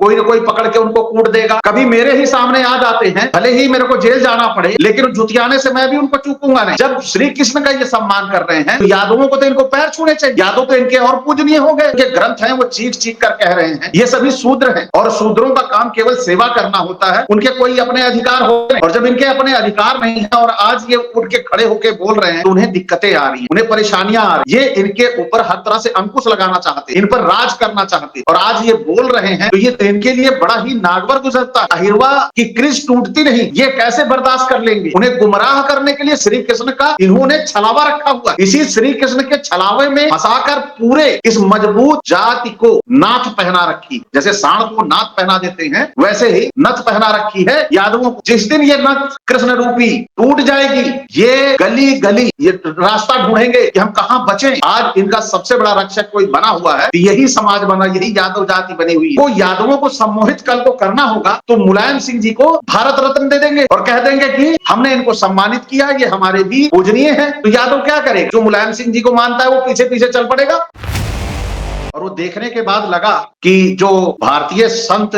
कोई ना कोई पकड़ के उनको कूट देगा। कभी मेरे ही सामने आ जाते हैं, भले ही मेरे को जेल जाना पड़े, लेकिन जुटियाने से मैं भी उनको चूकूंगा नहीं। जब श्री कृष्ण का ये सम्मान कर रहे हैं तो यादवों को तो इनको पैर छूने चाहिए। यादव तो इनके और पूजनीय हो गए। इनके ग्रंथ हैं वो चीख चीख कर कह रहे हैं ये सभी शूद्र हैं और शूद्रों का काम केवल सेवा करना होता है, उनके कोई अपने अधिकार हो नहीं। और जब इनके अपने अधिकार नहीं है और आज ये उठ के खड़े होके बोल रहे हैं तो उन्हें दिक्कतें आ रही हैं, उन्हें परेशानियां आ रही हैं। ये इनके ऊपर हर तरह से अंकुश लगाना चाहते, इन पर राज करना चाहते और आज ये बोल रहे हैं तो ये इनके लिए बड़ा ही नागवर गुजरता है। अहिरवा की क्रिश टूटती नहीं, ये कैसे बर्दाश्त कर लेंगे। उन्हें गुमराह करने के लिए श्री कृष्ण का इन्होंने छलावा रखा हुआ। इसी श्री कृष्ण के छलावे में फंसाकर पूरे इस मजबूत जाति को नाथ पहना रखी। जैसे सांड को नाथ पहना देते हैं वैसे ही नथ पहना रखी है यादवों को। जिस दिन ये नथ कृष्ण रूपी टूट जाएगी, ये गली गली ये रास्ता ढूंढेंगे कि हम कहां बचें। आज इनका सबसे बड़ा रक्षक कोई बना हुआ है, यही समाज बना, यही यादव जाति बनी हुई है। तो यादवों को सम्मोहित कल को करना होगा तो मुलायम सिंह जी को भारत रत्न दे देंगे और कह देंगे कि हमने इनको सम्मानित किया, ये हमारे भी पूजनीय है। तो यादव क्या करेगा? जो मुलायम सिंह जी को मानता है वो पीछे पीछे चल पड़ेगा। और वो देखने के बाद लगा कि जो भारतीय संत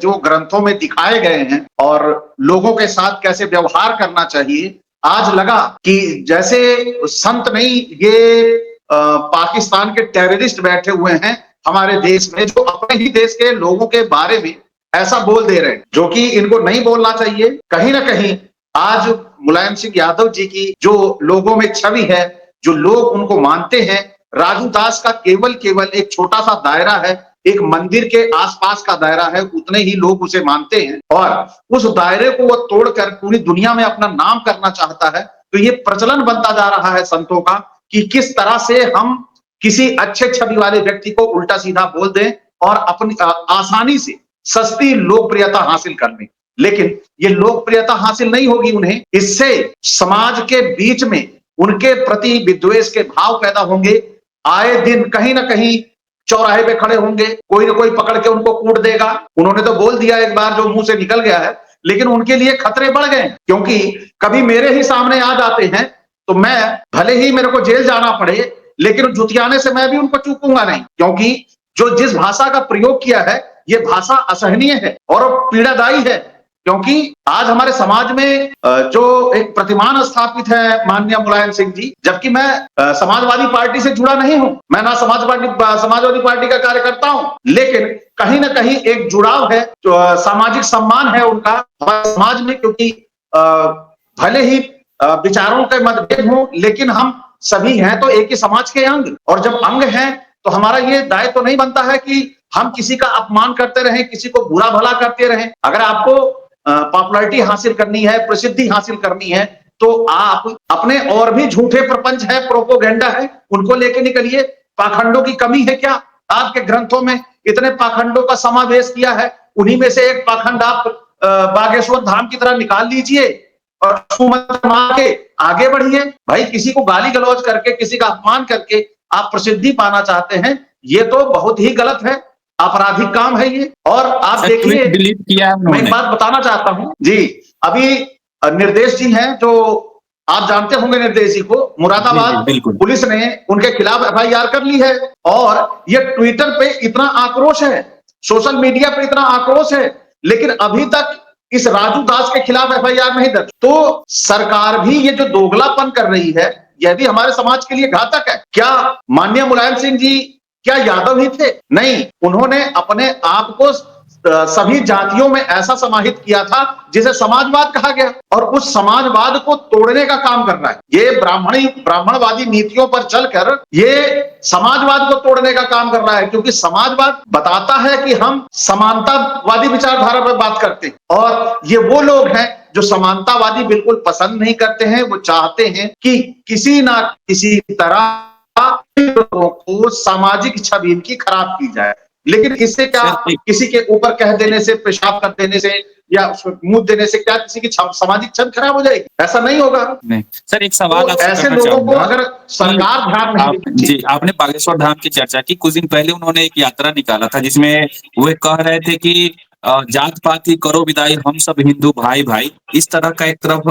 जो ग्रंथों में दिखाए गए हैं और लोगों के साथ कैसे व्यवहार करना चाहिए, आज लगा कि जैसे संत नहीं, ये पाकिस्तान के टेररिस्ट बैठे हुए हैं हमारे देश में, जो अपने ही देश के लोगों के बारे में ऐसा बोल दे रहे हैं जो कि इनको नहीं बोलना चाहिए। कहीं ना कहीं आज मुलायम सिंह यादव जी की जो लोगों में छवि है, जो लोग उनको मानते हैं, राजू दास का केवल एक छोटा सा दायरा है, एक मंदिर के आसपास का दायरा है, उतने ही लोग उसे मानते हैं और उस दायरे को वो तोड़कर पूरी दुनिया में अपना नाम करना चाहता है। तो ये प्रचलन बनता जा रहा है संतों का कि किस तरह से हम किसी अच्छे छवि वाले व्यक्ति को उल्टा सीधा बोल दें और अपनी आसानी से सस्ती लोकप्रियता हासिल कर लें। लेकिन ये लोकप्रियता हासिल नहीं होगी उन्हें, इससे समाज के बीच में उनके प्रति विद्वेष के भाव पैदा होंगे। आए दिन कहीं ना कहीं चौराहे पे खड़े होंगे, कोई ना कोई पकड़ के उनको कूट देगा। उन्होंने तो बोल दिया एक बार, जो मुंह से निकल गया है, लेकिन उनके लिए खतरे बढ़ गए क्योंकि कभी मेरे ही सामने आ जाते हैं तो मैं, भले ही मेरे को जेल जाना पड़े, लेकिन जुटियाने से मैं भी उनको चूकूंगा नहीं। क्योंकि जो जिस भाषा का प्रयोग किया है ये भाषा असहनीय है और पीड़ादायी है। क्योंकि आज हमारे समाज में जो एक प्रतिमान स्थापित है माननीय मुलायम सिंह जी, जबकि मैं समाजवादी पार्टी से जुड़ा नहीं हूं, मैं ना समाजवादी पार्टी का कार्यकर्ता हूं, लेकिन कहीं ना कहीं एक जुड़ाव है, जो सामाजिक सम्मान है उनका हमारे समाज में। क्योंकि भले ही विचारों के मतभेद हों, लेकिन हम सभी हैं तो एक ही समाज के अंग, और जब अंग हैं तो हमारा ये दायित्व तो नहीं बनता है कि हम किसी का अपमान करते रहें, किसी को बुरा भला करते रहें। अगर आपको पॉपुलैरिटी हासिल करनी है, प्रसिद्धि हासिल करनी है, तो आप अपने और भी झूठे प्रपंच है, प्रोपोगेंडा है, उनको लेके निकलिए। पाखंडों की कमी है क्या? आपके ग्रंथों में इतने पाखंडों का समावेश किया है, उन्हीं में से एक पाखंड आप बागेश्वर धाम की तरह निकाल लीजिए और मार के आगे बढ़िए। भाई, किसी को गाली गलौज करके, किसी का अपमान करके आप प्रसिद्धि पाना चाहते हैं, ये तो बहुत ही गलत है, आपराधिक काम है ये। और आप देखिए, मैं एक बात बताना चाहता हूं जी, अभी निर्देश जी हैं, जो आप जानते होंगे निर्देश जी को, मुरादाबाद पुलिस ने उनके खिलाफ एफआईआर कर ली है। और ये ट्विटर पे इतना आक्रोश है, सोशल मीडिया पे इतना आक्रोश है, लेकिन अभी तक इस राजू दास के खिलाफ एफआईआर नहीं दर्ज। तो सरकार भी ये जो दोगलापन कर रही है, यह भी हमारे समाज के लिए घातक है। क्या माननीय मुलायम सिंह जी क्या यादव ही थे? नहीं, उन्होंने अपने आप को सभी जातियों में ऐसा समाहित किया था जिसे समाजवाद कहा गया, और उस समाजवाद को तोड़ने का काम कर रहा है। ये ब्राह्मणवादी नीतियों पर चलकर ये समाजवाद को तोड़ने का काम कर रहा है, क्योंकि समाजवाद बताता है कि हम समानतावादी विचारधारा पर बात करते हैं, और ये वो लोग हैं जो समानतावादी बिल्कुल पसंद नहीं करते हैं। वो चाहते हैं कि किसी ना किसी तरह लोगों को सामाजिक छवि इनकी खराब की जाए। लेकिन इससे क्या, किसी के ऊपर कह देने से, पेशाब कर देने से या उसको मुंह देने से क्या किसी की सामाजिक छवि खराब हो जाएगी? ऐसा नहीं होगा। नहीं सर, एक सवाल तो ऐसे लोगों को अगर सरकार ध्यान नहीं जी, आपने बागेश्वर धाम की चर्चा की। कुछ दिन पहले उन्होंने एक यात्रा निकाला था जिसमें वो कह रहे थे कि जात पात ही करो विदाई, हम सब हिंदू भाई भाई। इस तरह का एक तरफ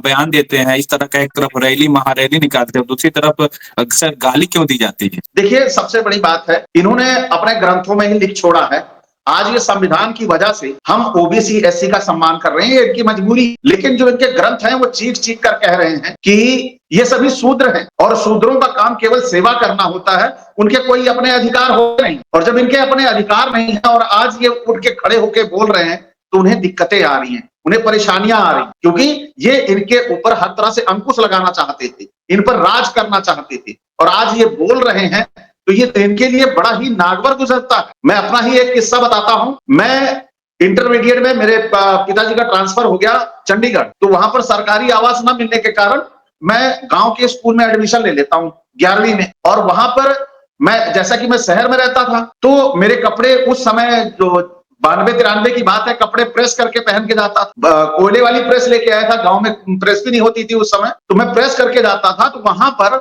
बयान देते हैं, इस तरह का एक तरफ रैली महारैली निकालते हैं, दूसरी तरफ अक्सर गाली क्यों दी जाती है? देखिए, सबसे बड़ी बात है, इन्होंने अपने ग्रंथों में ही लिख छोड़ा है आज ये संविधान की वजह से हम ओबीसी एससी का सम्मान कर रहे हैं, ये इनकी मजबूरी। लेकिन जो इनके ग्रंथ हैं वो चीख चीख कर कह रहे हैं कि ये सभी शूद्र हैं और शूद्रों का काम केवल सेवा करना होता है, उनके कोई अपने अधिकार होते नहीं। और जब इनके अपने अधिकार नहीं है और आज ये उठ के खड़े होके बोल रहे हैं तो उन्हें दिक्कतें आ रही हैं, उन्हें परेशानियां आ रही, क्योंकि ये इनके ऊपर हर तरह से अंकुश लगाना चाहते थे, इन पर राज करना चाहते थे। और आज ये बोल रहे हैं तो ये इनके लिए बड़ा ही नागवर गुजरता है। मैं अपना ही एक किस्सा बताता हूं। मैं इंटरमीडिएट में मेरे पिताजी का ट्रांसफर हो गया चंडीगढ़, तो वहां पर सरकारी आवास न मिलने के कारण मैं गांव के स्कूल में एडमिशन ले लेता हूं 11वीं में। और वहां पर मैं, जैसा कि मैं शहर में रहता था, तो मेरे कपड़े उस समय जो 92-93 की बात है, कपड़े प्रेस करके पहन के जाता था। कोयले वाली प्रेस लेके आया था, गांव में प्रेस भी नहीं होती थी उस समय, तो मैं प्रेस करके जाता था। तो वहां पर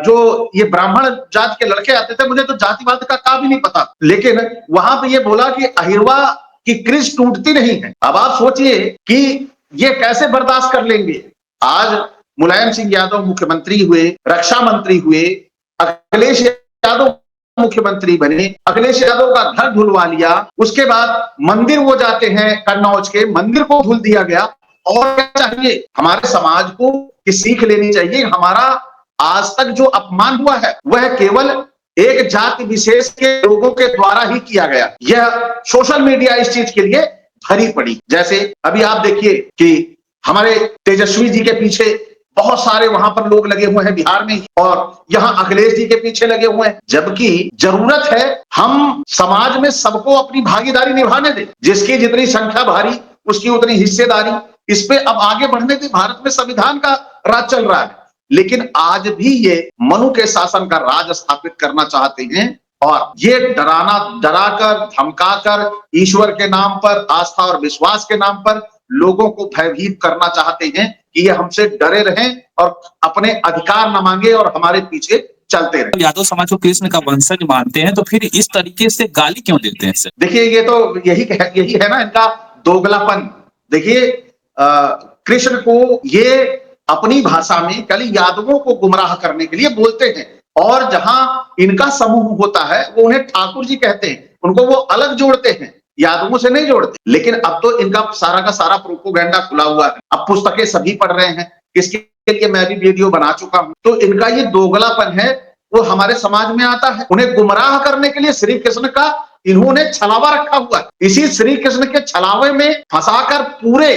जो ये ब्राह्मण जात के लड़के आते थे, मुझे तो जातिवाद का भी नहीं पता, लेकिन वहां पे ये बोला कि अहिरवा की क्रिश टूटती नहीं है। अब आप सोचिए कि ये कैसे बर्दाश्त कर लेंगे। आज मुलायम सिंह यादव मुख्यमंत्री हुए, रक्षा मंत्री हुए, अखिलेश यादव मुख्यमंत्री बने, अखिलेश यादव का घर धुलवा लिया, उसके बाद मंदिर वो जाते हैं कन्नौज के, मंदिर को धुल दिया गया। और क्या चाहिए हमारे समाज को कि सीख लेनी चाहिए। हमारा आज तक जो अपमान हुआ है वह केवल एक जाति विशेष के लोगों के द्वारा ही किया गया। यह सोशल मीडिया इस चीज के लिए भरी पड़ी। जैसे अभी आप देखिए कि हमारे तेजस्वी जी के पीछे बहुत सारे वहां पर लोग लगे हुए हैं बिहार में, और यहाँ अखिलेश जी के पीछे लगे हुए हैं, जबकि जरूरत है हम समाज में सबको अपनी भागीदारी निभाने दें। जिसकी जितनी संख्या भारी उसकी उतनी हिस्सेदारी। इस पे अब आगे बढ़ने के, भारत में संविधान का राज चल रहा है, लेकिन आज भी ये मनु के शासन का राज स्थापित करना चाहते हैं। और ये डराकर धमकाकर ईश्वर के नाम पर, आस्था और विश्वास के नाम पर लोगों को भयभीत करना चाहते हैं कि ये हमसे डरे रहें और अपने अधिकार न मांगे और हमारे पीछे चलते रहे। यादव समाज को कृष्ण का वंशज मानते हैं, तो फिर इस तरीके से गाली क्यों देते हैं? देखिए, ये तो यही है ना इनका दोगलापन। देखिए, कृष्ण को ये अपनी भाषा में कल यादवों को गुमराह करने के लिए बोलते हैं, और जहां इनका समूह होता है वो उन्हें ठाकुर जी कहते हैं, उनको वो अलग जोड़ते हैं, यादवों से नहीं जोड़ते। लेकिन अब तो इनका सारा का सारा प्रोपोगंडा खुला हुआ है। अब पुस्तकें सभी पढ़ रहे हैं, इसके लिए मैं भी वीडियो बना चुका हूं। तो इनका ये दोगलापन है वो हमारे समाज में आता है। उन्हें गुमराह करने के लिए श्री कृष्ण का इन्होंने छलावा रखा हुआ है। इसी श्री कृष्ण के छलावे में फंसाकर पूरे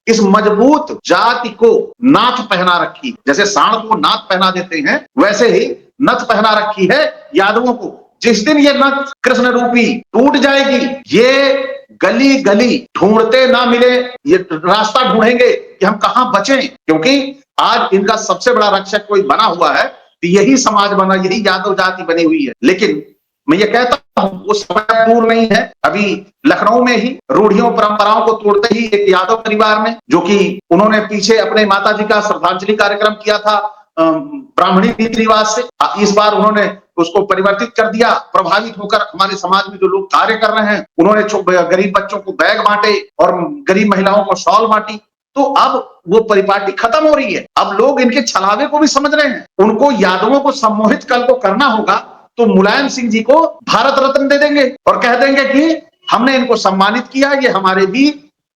इस मजबूत जाति को नाथ पहना रखी। जैसे सांड को नाथ पहना देते हैं, वैसे ही नथ पहना रखी है यादवों को। जिस दिन ये नथ कृष्ण रूपी टूट जाएगी, ये गली गली ढूंढते ना मिले, ये रास्ता ढूंढेंगे कि हम कहां बचें। क्योंकि आज इनका सबसे बड़ा रक्षक कोई बना हुआ है तो यही समाज बना, यही यादव जाति बनी हुई है। लेकिन मैं ये कहता हूं वो समय दूर नहीं है। अभी लखनऊ में ही रूढ़ियों परंपराओं को तोड़ते ही एक यादव परिवार ने, जो कि उन्होंने पीछे अपने माताजी का श्रद्धांजलि कार्यक्रम किया था ब्राह्मणी रीति रिवाज से, इस बार उन्होंने उसको परिवर्तित कर दिया। प्रभावित होकर हमारे समाज में जो लोग कार्य कर रहे हैं, उन्होंने गरीब बच्चों को बैग बांटे और गरीब महिलाओं को शॉल बांटी। तो अब वो परिपाटी खत्म हो रही है। अब लोग इनके छलावे को भी समझ रहे हैं। उनको यादवों को सम्मोहित कल को करना होगा तो मुलायम सिंह जी को भारत रत्न दे देंगे और कह देंगे कि हमने इनको सम्मानित किया, ये हमारे भी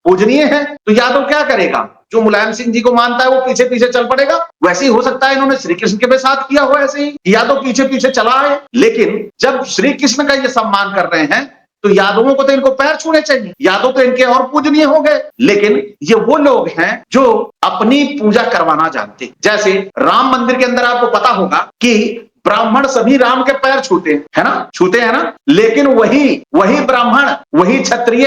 पूजनीय है। तो यादव क्या करेगा? जो मुलायम सिंह जी को मानता है वो पीछे पीछे चल पड़ेगा। वैसे ही हो सकता है इन्होंने श्री कृष्ण के भी साथ किया हो, ऐसे ही यादव पीछे पीछे चला है। लेकिन जब श्री कृष्ण का ये सम्मान कर रहे हैं तो यादवों को तो इनको पैर छूने चाहिए। यादव तो इनके और पूजनीय हो गए। लेकिन ये वो लोग हैं जो अपनी पूजा करवाना जानते। जैसे राम मंदिर के अंदर आपको पता होगा कि ब्राह्मण सभी राम के पैर छूते हैं, है ना, छूते हैं ना। लेकिन वही ब्राह्मण, वही क्षत्रिय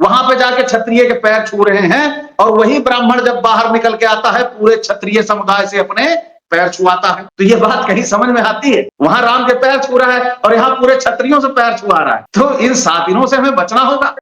वहां पे जाके क्षत्रिय के पैर छू रहे हैं, और वही ब्राह्मण जब बाहर निकल के आता है पूरे क्षत्रिय समुदाय से अपने पैर छुआता है। तो ये बात कहीं समझ में आती है? वहां राम के पैर छू रहा है और यहाँ पूरे क्षत्रियों से पैर छुआ रहा है। तो इन सातिनों से हमें बचना होगा।